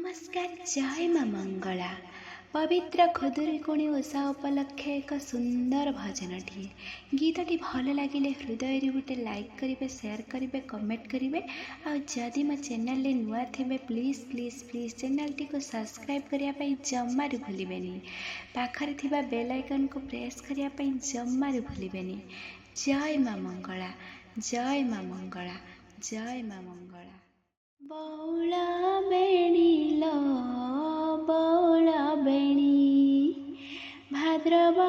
नमस्कार। जय माँ मंगला। पवित्र खुदुरुकुणी ओषा उपलक्षे एक सुंदर भजनटी गीतटी भल लगे हृदय गोटे लाइक करेंगे, शेयर करेंगे, कमेंट करेंगे। आदि मो चैनल रे नुआ थे please please please channel T को सब्सक्राइब करने जमारू भूलें। पाखरे थिबा बेल आइकन को प्रेस करने जमारू भूलें। जय माँ मंगला, जय माँ मंगला, जय माँ मंगला। बौला बेणी लो बौला बेणी भाद्रव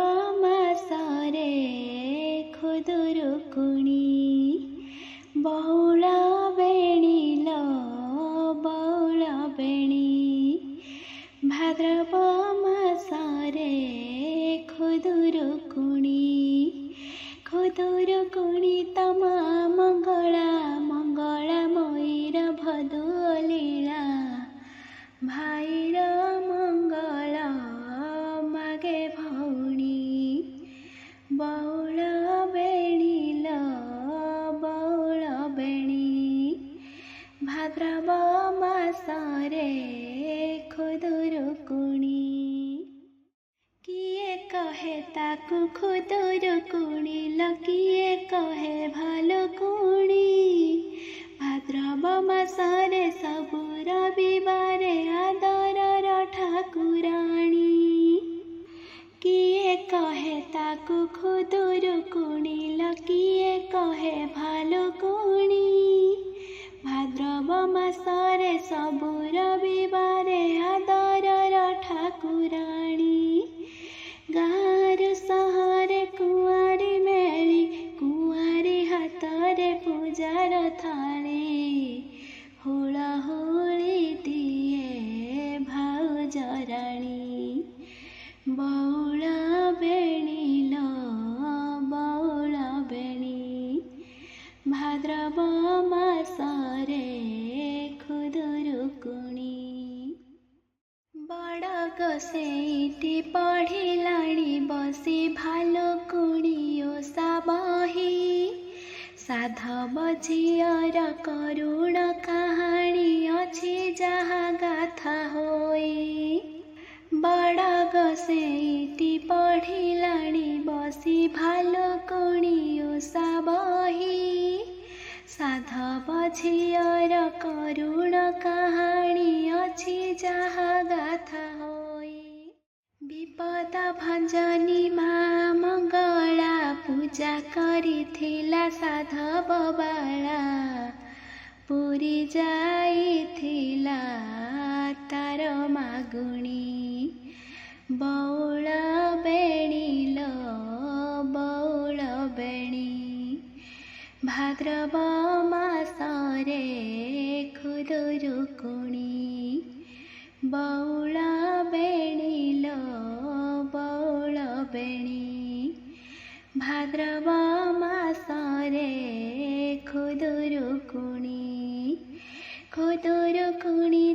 मासरे खुदुरुकुणी। बौला बेणी लो बौला बेणी भाद्रव मासरे खुदुरुकुणी। खुदुरुकुणी तमा मंगला मंगला मयूर भदुलीला भाईर मंगल मागे भौणी। बौल बेणी लो बौल बेणी भाद्रव मासरे खुदुरुकुणी। किए कहे ताकू खुदुरुकुणी लो किए कहे भालुकुणी। भाद्रव मासरे सबु रविवारे आदरर ठाकुराणी। किए कहे ताकू खुदुरुकुणी लो किए कहे भालुकुणी। भाद्रव मासरे सबु रविवारे आदरर ठाकुराणी। गाँरु सहरे कुआरी मेली कुआरी हाथरे पूजार थाली। हुलाहुली दिए भाउजराणी। बौला बेणी लो बौला बेणी भाद्रव मासरे खुदुरुकुणी। बड़ गोसेईटी पढ़िलाणी बसी भालुकुणी ओषा बही। साधव झियर करुण कहानी अछि जहाँ गाथा होई। बड़ गोसेईटी पढ़िलाणी बसी भालुकुणी ओषा बही। साधव झियर करुण कहानी अछि जहाँ गाथा होई। विपद भंजनी माँ मंगला पूजा करिथिला साधव बाला। पुरी जाइथिला तार मागुणी। बौला बेणी लो बौला बेणी भाद्रव मासरे खुदुरुकुणी। बौला बेणी लो बौला बेणी भाद्रव मासरे खुदुरुकुणी। खुदुरुकुणी